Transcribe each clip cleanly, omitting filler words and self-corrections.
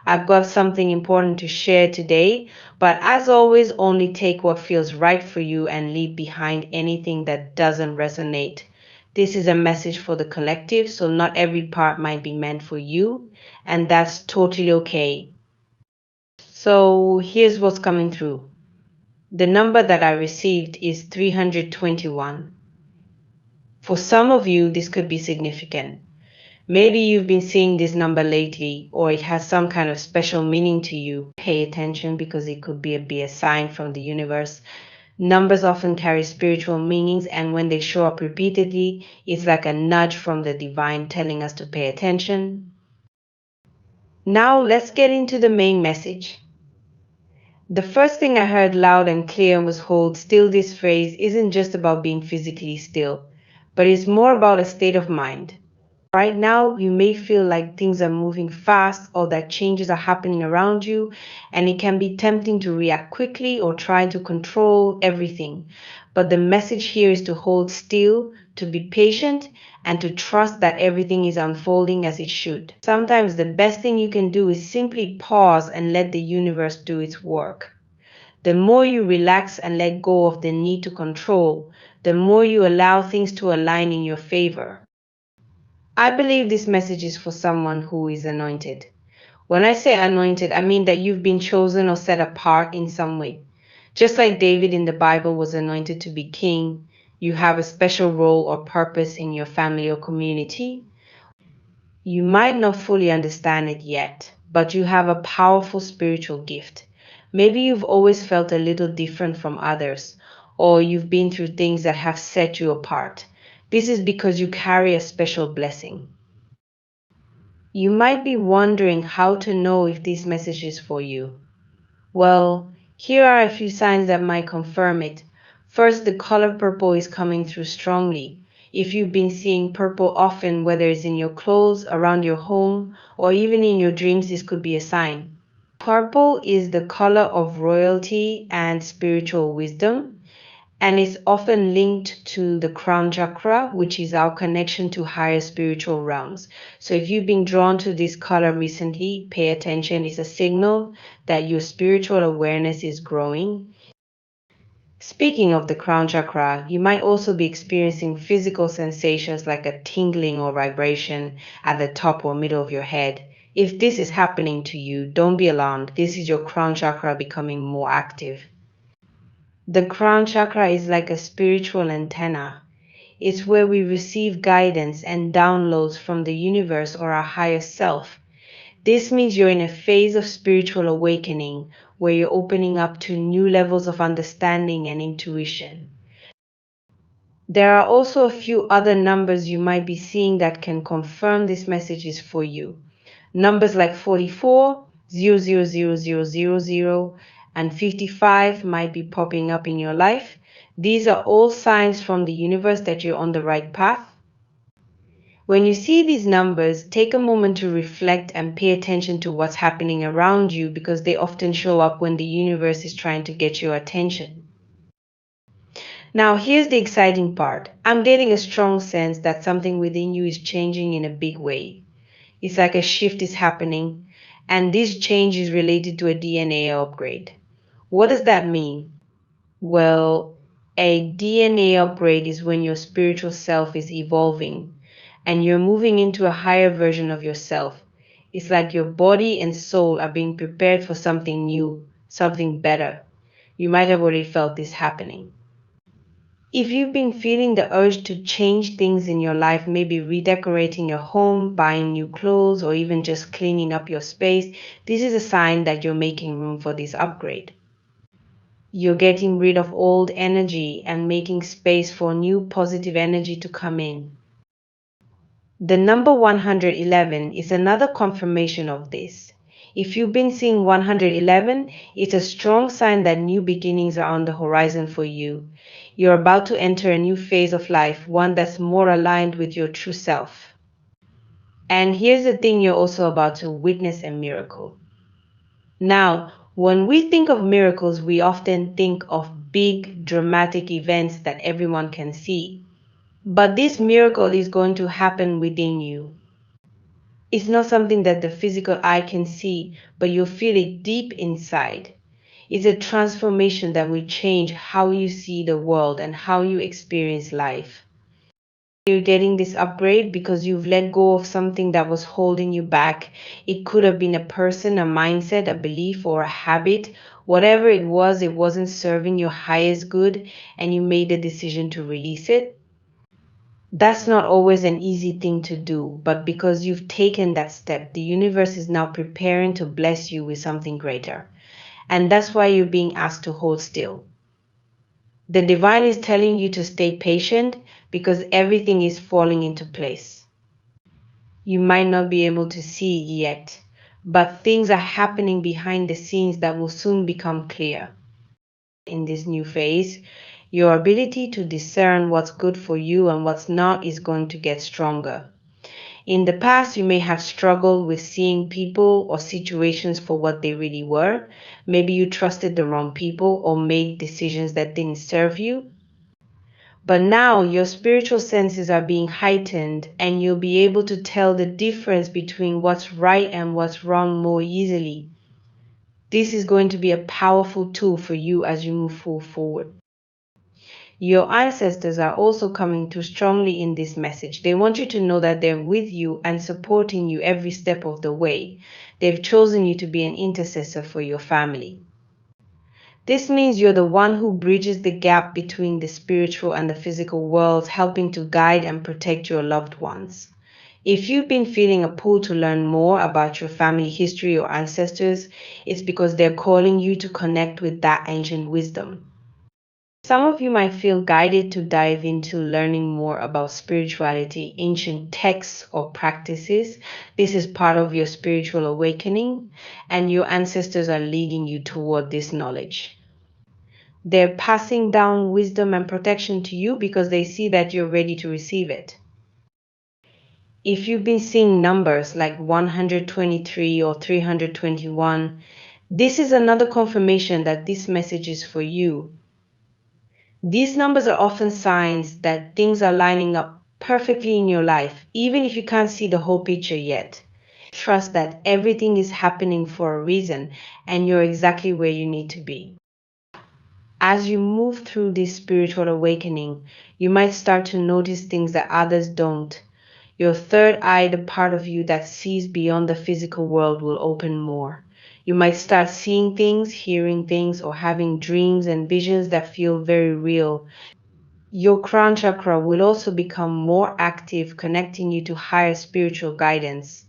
I've got something important to share today, but as always, only take what feels right for you and leave behind anything that doesn't resonate. This is a message for the collective, so not every part might be meant for you, and that's totally okay. So here's what's coming through. The number that I received is 321. For some of you, this could be significant. Maybe you've been seeing this number lately, or it has some kind of special meaning to you. Pay attention because it could be a sign from the universe. Numbers often carry spiritual meanings, and when they show up repeatedly, it's like a nudge from the divine telling us to pay attention. Now, let's get into the main message. The first thing I heard loud and clear was hold still. This phrase isn't just about being physically still, but it's more about a state of mind. Right now, you may feel like things are moving fast or that changes are happening around you, and it can be tempting to react quickly or try to control everything. But the message here is to hold still, to be patient, and to trust that everything is unfolding as it should. Sometimes the best thing you can do is simply pause and let the universe do its work. The more you relax and let go of the need to control, the more you allow things to align in your favor. I believe this message is for someone who is anointed. When I say anointed, I mean that you've been chosen or set apart in some way. Just like David in the Bible was anointed to be king, you have a special role or purpose in your family or community. You might not fully understand it yet, but you have a powerful spiritual gift. Maybe you've always felt a little different from others, or you've been through things that have set you apart. This is because you carry a special blessing. You might be wondering how to know if this message is for you. Well, here are a few signs that might confirm it. First, the color purple is coming through strongly. If you've been seeing purple often, whether it's in your clothes, around your home, or even in your dreams, this could be a sign. Purple is the color of royalty and spiritual wisdom, and it's often linked to the crown chakra, which is our connection to higher spiritual realms. So if you've been drawn to this color recently, pay attention. It's a signal that your spiritual awareness is growing. Speaking of the crown chakra, you might also be experiencing physical sensations like a tingling or vibration at the top or middle of your head. If this is happening to you, don't be alarmed. This is your crown chakra becoming more active. The crown chakra is like a spiritual antenna. It's where we receive guidance and downloads from the universe or our higher self. This means you're in a phase of spiritual awakening where you're opening up to new levels of understanding and intuition. There are also a few other numbers you might be seeing that can confirm this message is for you. Numbers like 44, 000000, and 55 might be popping up in your life. These are all signs from the universe that you're on the right path. When you see these numbers, take a moment to reflect and pay attention to what's happening around you because they often show up when the universe is trying to get your attention. Now, here's the exciting part. I'm getting a strong sense that something within you is changing in a big way. It's like a shift is happening, and this change is related to a DNA upgrade. What does that mean? Well, a DNA upgrade is when your spiritual self is evolving and you're moving into a higher version of yourself. It's like your body and soul are being prepared for something new, something better. You might have already felt this happening. If you've been feeling the urge to change things in your life, maybe redecorating your home, buying new clothes, or even just cleaning up your space, this is a sign that you're making room for this upgrade. You're getting rid of old energy and making space for new positive energy to come in. The number 111 is another confirmation of this. If you've been seeing 111, it's a strong sign that new beginnings are on the horizon for you. You're about to enter a new phase of life, one that's more aligned with your true self. And here's the thing, you're also about to witness a miracle. Now, when we think of miracles, we often think of big, dramatic events that everyone can see. But this miracle is going to happen within you. It's not something that the physical eye can see, but you'll feel it deep inside. It's a transformation that will change how you see the world and how you experience life. You're getting this upgrade because you've let go of something that was holding you back. It could have been a person, a mindset, a belief, or a habit. Whatever it was, it wasn't serving your highest good, and you made the decision to release it. That's not always an easy thing to do, but because you've taken that step, the universe is now preparing to bless you with something greater. And that's why you're being asked to hold still. The divine is telling you to stay patient because everything is falling into place. You might not be able to see yet, but things are happening behind the scenes that will soon become clear. In this new phase, your ability to discern what's good for you and what's not is going to get stronger. In the past, you may have struggled with seeing people or situations for what they really were. Maybe you trusted the wrong people or made decisions that didn't serve you. But now your spiritual senses are being heightened and you'll be able to tell the difference between what's right and what's wrong more easily. This is going to be a powerful tool for you as you move forward. Your ancestors are also coming through strongly in this message. They want you to know that they're with you and supporting you every step of the way. They've chosen you to be an intercessor for your family. This means you're the one who bridges the gap between the spiritual and the physical worlds, helping to guide and protect your loved ones. If you've been feeling a pull to learn more about your family history or ancestors, it's because they're calling you to connect with that ancient wisdom. Some of you might feel guided to dive into learning more about spirituality, ancient texts, or practices. This is part of your spiritual awakening, and your ancestors are leading you toward this knowledge. They're passing down wisdom and protection to you because they see that you're ready to receive it. If you've been seeing numbers like 123 or 321, this is another confirmation that this message is for you. These numbers are often signs that things are lining up perfectly in your life, even if you can't see the whole picture yet. Trust that everything is happening for a reason and you're exactly where you need to be. As you move through this spiritual awakening, you might start to notice things that others don't. Your third eye, the part of you that sees beyond the physical world, will open more. You might start seeing things, hearing things, or having dreams and visions that feel very real. Your crown chakra will also become more active, connecting you to higher spiritual guidance.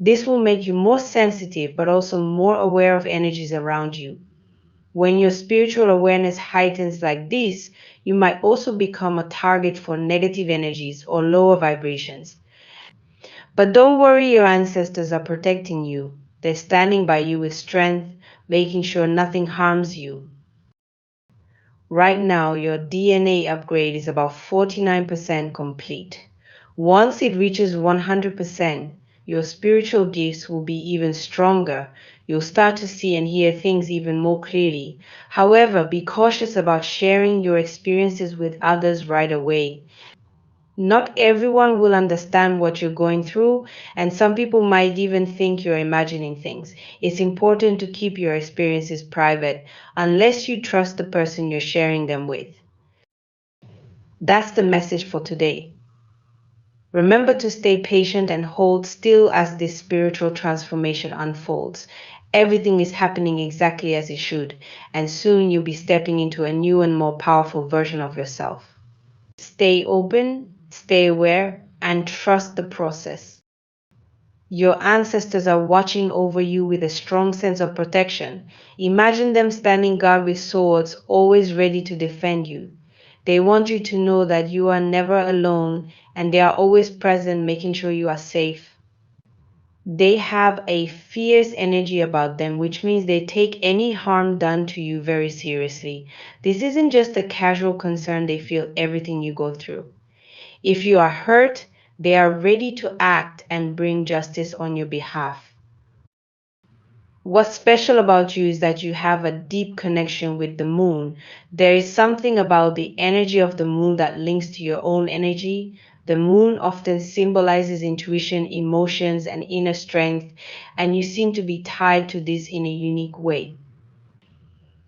This will make you more sensitive, but also more aware of energies around you. When your spiritual awareness heightens like this, you might also become a target for negative energies or lower vibrations. But don't worry, your ancestors are protecting you. They're standing by you with strength, making sure nothing harms you. Right now, your DNA upgrade is about 49% complete. Once it reaches 100%, your spiritual gifts will be even stronger. You'll start to see and hear things even more clearly. However, be cautious about sharing your experiences with others right away. Not everyone will understand what you're going through, and some people might even think you're imagining things. It's important to keep your experiences private unless you trust the person you're sharing them with. That's the message for today. Remember to stay patient and hold still as this spiritual transformation unfolds. Everything is happening exactly as it should, and soon you'll be stepping into a new and more powerful version of yourself. Stay open, stay aware, and trust the process. Your ancestors are watching over you with a strong sense of protection. Imagine them standing guard with swords, always ready to defend you. They want you to know that you are never alone and they are always present, making sure you are safe. They have a fierce energy about them, which means they take any harm done to you very seriously. This isn't just a casual concern, they feel everything you go through. If you are hurt, they are ready to act and bring justice on your behalf. What's special about you is that you have a deep connection with the moon. There is something about the energy of the moon that links to your own energy. The moon often symbolizes intuition, emotions, and inner strength, and you seem to be tied to this in a unique way.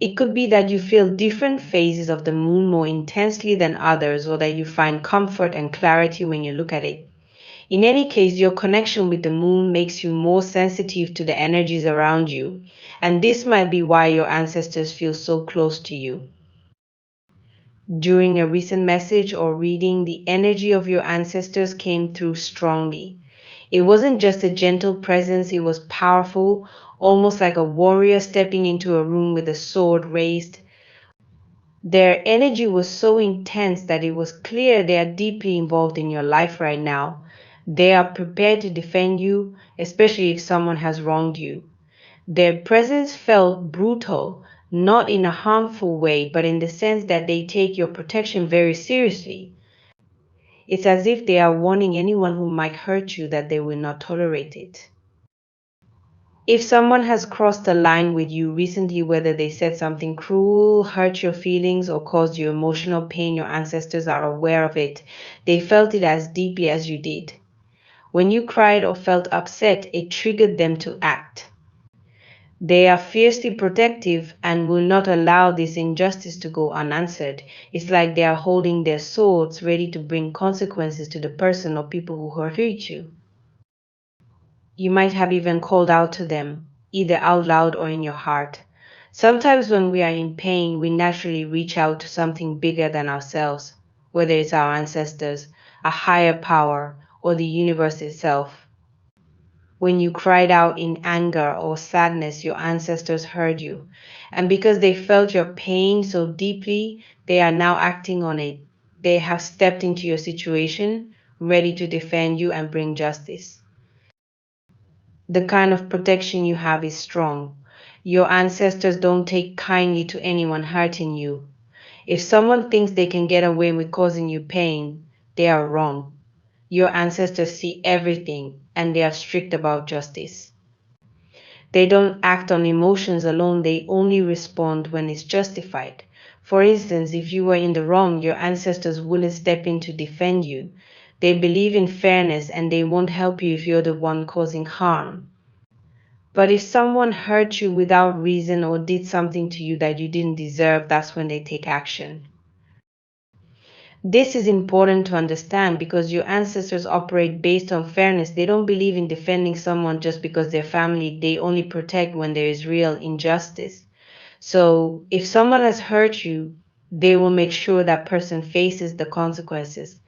It could be that you feel different phases of the moon more intensely than others, or that you find comfort and clarity when you look at it. In any case, your connection with the moon makes you more sensitive to the energies around you, and this might be why your ancestors feel so close to you. During a recent message or reading, the energy of your ancestors came through strongly. It wasn't just a gentle presence, it was powerful, almost like a warrior stepping into a room with a sword raised. Their energy was so intense that it was clear they are deeply involved in your life right now. They are prepared to defend you, especially if someone has wronged you. Their presence felt brutal, not in a harmful way, but in the sense that they take your protection very seriously. It's as if they are warning anyone who might hurt you that they will not tolerate it. If someone has crossed a line with you recently, whether they said something cruel, hurt your feelings, or caused you emotional pain, your ancestors are aware of it. They felt it as deeply as you did. When you cried or felt upset, it triggered them to act. They are fiercely protective and will not allow this injustice to go unanswered. It's like they are holding their swords ready to bring consequences to the person or people who hurt you. You might have even called out to them, either out loud or in your heart. Sometimes when we are in pain, we naturally reach out to something bigger than ourselves, whether it's our ancestors, a higher power, or the universe itself. When you cried out in anger or sadness, your ancestors heard you. And because they felt your pain so deeply, they are now acting on it. They have stepped into your situation, ready to defend you and bring justice. The kind of protection you have is strong. Your ancestors don't take kindly to anyone hurting you. If someone thinks they can get away with causing you pain, they are wrong. Your ancestors see everything and they are strict about justice. They don't act on emotions alone, they only respond when it's justified. For instance, if you were in the wrong, your ancestors wouldn't step in to defend you. They believe in fairness and they won't help you if you're the one causing harm. But if someone hurt you without reason or did something to you that you didn't deserve, that's when they take action. This is important to understand because your ancestors operate based on fairness. They don't believe in defending someone just because they're family. They only protect when there is real injustice. So if someone has hurt you, they will make sure that person faces the consequences.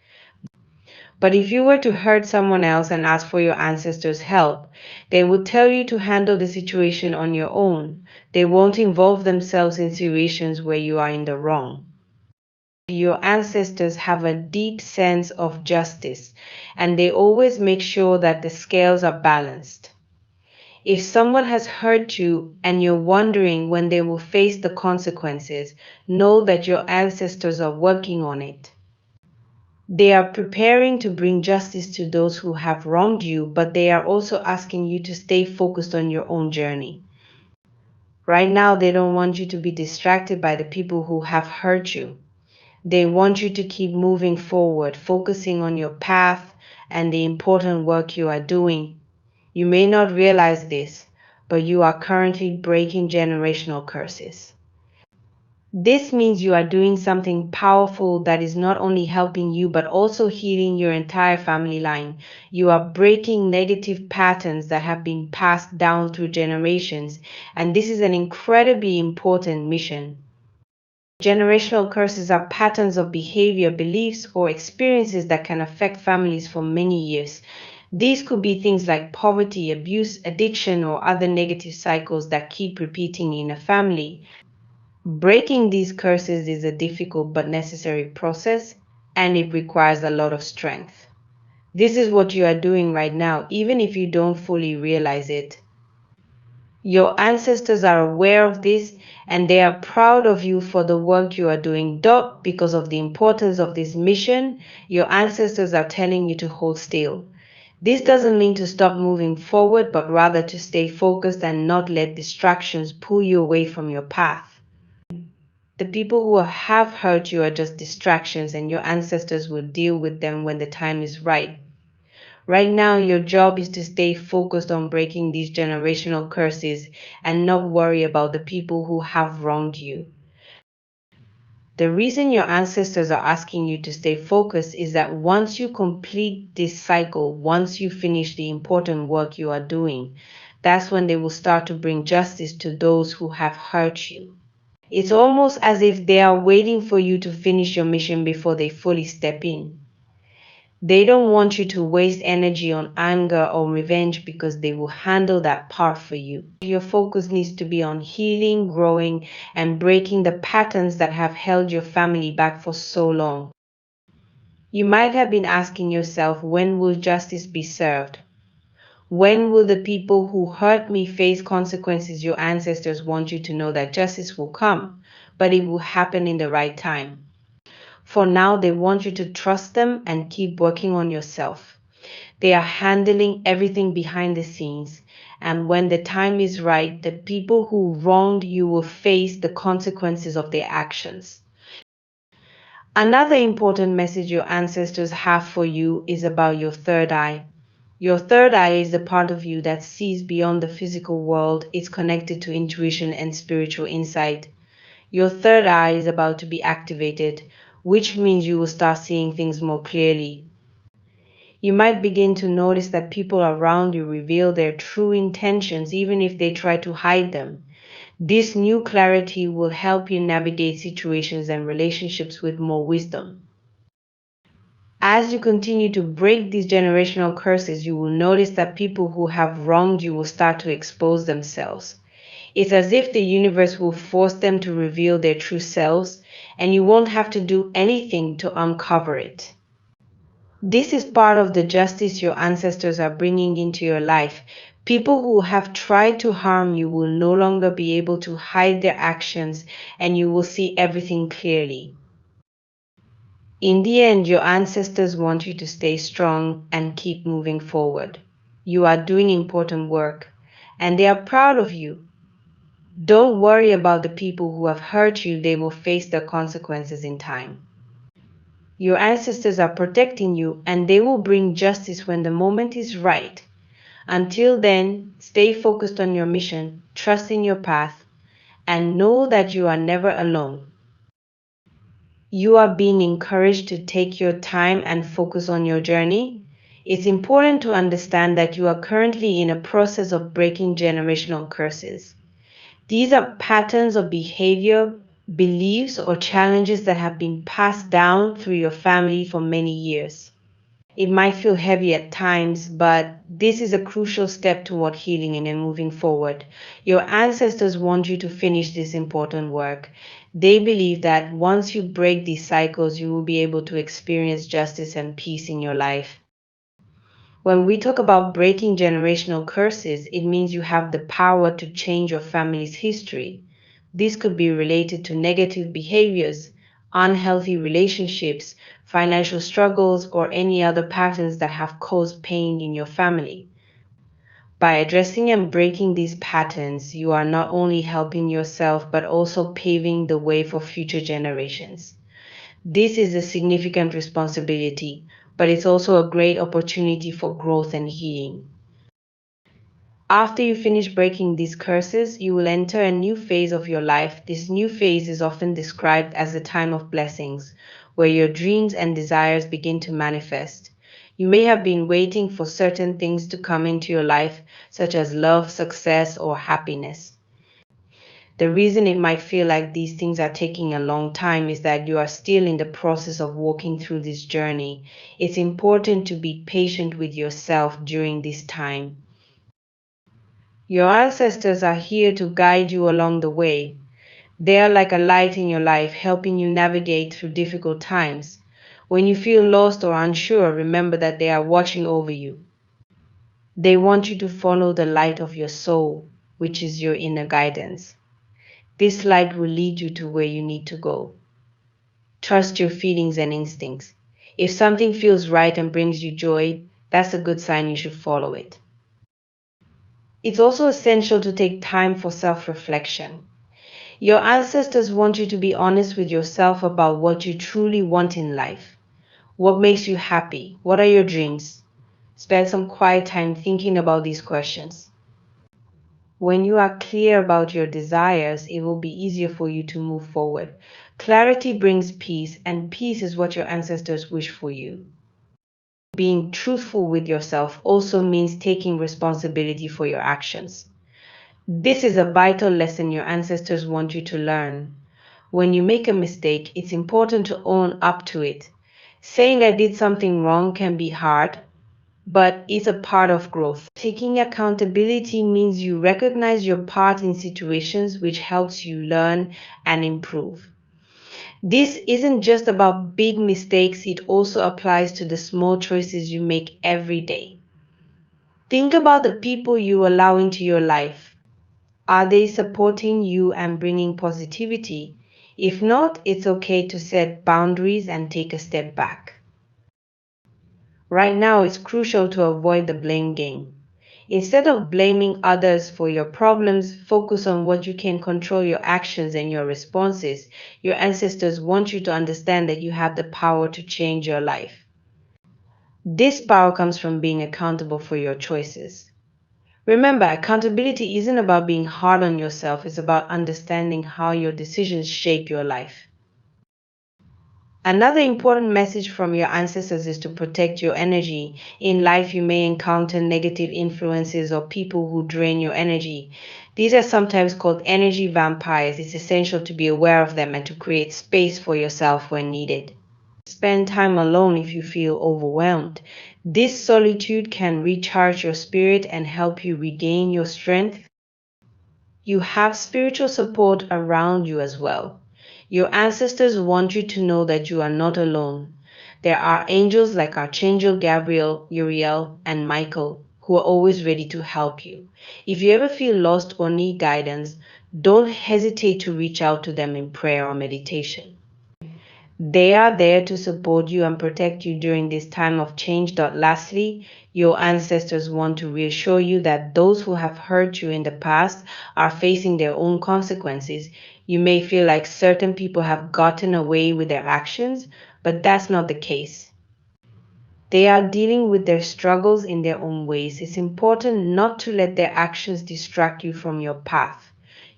But if you were to hurt someone else and ask for your ancestors' help, they would tell you to handle the situation on your own. They won't involve themselves in situations where you are in the wrong. Your ancestors have a deep sense of justice, and they always make sure that the scales are balanced. If someone has hurt you and you're wondering when they will face the consequences, know that your ancestors are working on it. They are preparing to bring justice to those who have wronged you, but they are also asking you to stay focused on your own journey. Right now, they don't want you to be distracted by the people who have hurt you. They want you to keep moving forward, focusing on your path and the important work you are doing. You may not realize this, but you are currently breaking generational curses. This means you are doing something powerful that is not only helping you but also healing your entire family line. You are breaking negative patterns that have been passed down through generations, and this is an incredibly important mission. Generational curses are patterns of behavior, beliefs, or experiences that can affect families for many years. These could be things like poverty, abuse, addiction, or other negative cycles that keep repeating in a family. Breaking these curses is a difficult but necessary process, and it requires a lot of strength. This is what you are doing right now, even if you don't fully realize it. Your ancestors are aware of this and they are proud of you for the work you are doing. Because of the importance of this mission, your ancestors are telling you to hold still. This doesn't mean to stop moving forward, but rather to stay focused and not let distractions pull you away from your path. The people who have hurt you are just distractions, and your ancestors will deal with them when the time is right. Right now, your job is to stay focused on breaking these generational curses and not worry about the people who have wronged you. The reason your ancestors are asking you to stay focused is that once you complete this cycle, once you finish the important work you are doing, that's when they will start to bring justice to those who have hurt you. It's almost as if they are waiting for you to finish your mission before they fully step in. They don't want you to waste energy on anger or revenge because they will handle that part for you. Your focus needs to be on healing, growing, and breaking the patterns that have held your family back for so long. You might have been asking yourself, when will justice be served? When will the people who hurt me face consequences? Your ancestors want you to know that justice will come, but it will happen in the right time. For now, they want you to trust them and keep working on yourself. They are handling everything behind the scenes, and when the time is right, the people who wronged you will face the consequences of their actions. Another important message your ancestors have for you is about your third eye. Your third eye is the part of you that sees beyond the physical world. It's connected to intuition and spiritual insight. Your third eye is about to be activated, which means you will start seeing things more clearly. You might begin to notice that people around you reveal their true intentions even if they try to hide them. This new clarity will help you navigate situations and relationships with more wisdom. As you continue to break these generational curses, you will notice that people who have wronged you will start to expose themselves. It's as if the universe will force them to reveal their true selves, and you won't have to do anything to uncover it. This is part of the justice your ancestors are bringing into your life. People who have tried to harm you will no longer be able to hide their actions, and you will see everything clearly. In the end, your ancestors want you to stay strong and keep moving forward. You are doing important work, and they are proud of you. Don't worry about the people who have hurt you, they will face their consequences in time. Your ancestors are protecting you, and they will bring justice when the moment is right. Until then, stay focused on your mission, trust in your path, and know that you are never alone. You are being encouraged to take your time and focus on your journey. It's important to understand that you are currently in a process of breaking generational curses. These are patterns of behavior, beliefs, or challenges that have been passed down through your family for many years. It might feel heavy at times, but this is a crucial step toward healing and moving forward. Your ancestors want you to finish this important work. They believe that once you break these cycles, you will be able to experience justice and peace in your life. When we talk about breaking generational curses, it means you have the power to change your family's history. This could be related to negative behaviors, unhealthy relationships, financial struggles, or any other patterns that have caused pain in your family. By addressing and breaking these patterns, you are not only helping yourself but also paving the way for future generations. This is a significant responsibility, but it's also a great opportunity for growth and healing. After you finish breaking these curses, you will enter a new phase of your life. This new phase is often described as a time of blessings, where your dreams and desires begin to manifest. You may have been waiting for certain things to come into your life, such as love, success, or happiness. The reason it might feel like these things are taking a long time is that you are still in the process of walking through this journey. It's important to be patient with yourself during this time. Your ancestors are here to guide you along the way. They are like a light in your life, helping you navigate through difficult times. When you feel lost or unsure, remember that they are watching over you. They want you to follow the light of your soul, which is your inner guidance. This light will lead you to where you need to go. Trust your feelings and instincts. If something feels right and brings you joy, that's a good sign you should follow it. It's also essential to take time for self reflection. Your ancestors want you to be honest with yourself about what you truly want in life. What makes you happy? What are your dreams? Spend some quiet time thinking about these questions. When you are clear about your desires, it will be easier for you to move forward. Clarity brings peace, and peace is what your ancestors wish for you. Being truthful with yourself also means taking responsibility for your actions. This is a vital lesson your ancestors want you to learn. When you make a mistake, it's important to own up to it. Saying I did something wrong can be hard, but it's a part of growth. Taking accountability means you recognize your part in situations, which helps you learn and improve. This isn't just about big mistakes, it also applies to the small choices you make every day. Think about the people you allow into your life. Are they supporting you and bringing positivity? If not, it's okay to set boundaries and take a step back. Right now, it's crucial to avoid the blame game. Instead of blaming others for your problems, focus on what you can control: your actions and your responses. Your ancestors want you to understand that you have the power to change your life. This power comes from being accountable for your choices. Remember, accountability isn't about being hard on yourself, it's about understanding how your decisions shape your life. Another important message from your ancestors is to protect your energy. In life, you may encounter negative influences or people who drain your energy. These are sometimes called energy vampires. It's essential to be aware of them and to create space for yourself when needed. Spend time alone if you feel overwhelmed. This solitude can recharge your spirit and help you regain your strength. You have spiritual support around you as well. Your ancestors want you to know that you are not alone. There are angels like Archangel Gabriel, Uriel, and Michael who are always ready to help you. If you ever feel lost or need guidance, don't hesitate to reach out to them in prayer or meditation. They are there to support you and protect you during this time of change. Lastly, your ancestors want to reassure you that those who have hurt you in the past are facing their own consequences. You may feel like certain people have gotten away with their actions, but that's not the case. They are dealing with their struggles in their own ways. It's important not to let their actions distract you from your path.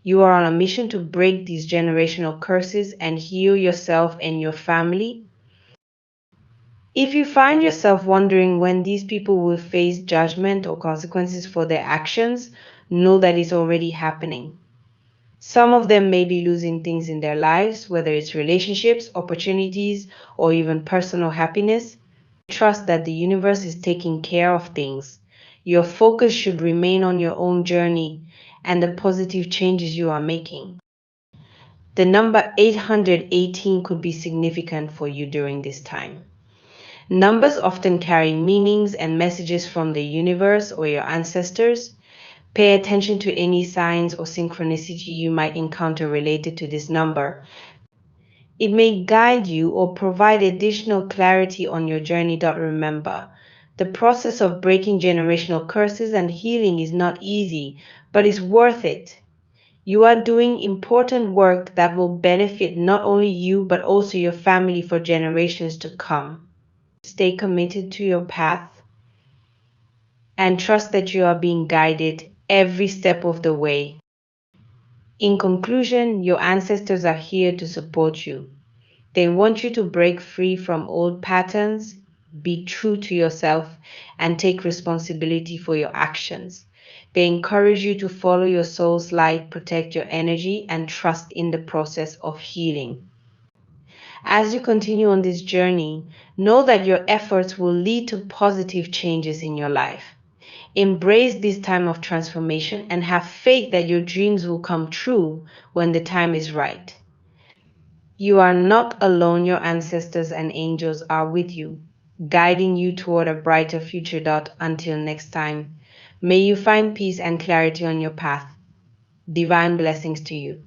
You are on a mission to break these generational curses and heal yourself and your family. If you find yourself wondering when these people will face judgment or consequences for their actions, know that it's already happening. Some of them may be losing things in their lives, whether it's relationships, opportunities, or even personal happiness. Trust that the universe is taking care of things. Your focus should remain on your own journey and the positive changes you are making. The number 818 could be significant for you during this time. Numbers often carry meanings and messages from the universe or your ancestors. Pay attention to any signs or synchronicity you might encounter related to this number. It may guide you or provide additional clarity on your journey. Remember, the process of breaking generational curses and healing is not easy, but it's worth it. You are doing important work that will benefit not only you but also your family for generations to come. Stay committed to your path and trust that you are being guided every step of the way. In conclusion, your ancestors are here to support you. They want you to break free from old patterns, be true to yourself, and take responsibility for your actions. They encourage you to follow your soul's light, protect your energy, and trust in the process of healing. As you continue on this journey, know that your efforts will lead to positive changes in your life. Embrace this time of transformation and have faith that your dreams will come true when the time is right. You are not alone. Your ancestors and angels are with you, guiding you toward a brighter future. Until next time, may you find peace and clarity on your path. Divine blessings to you.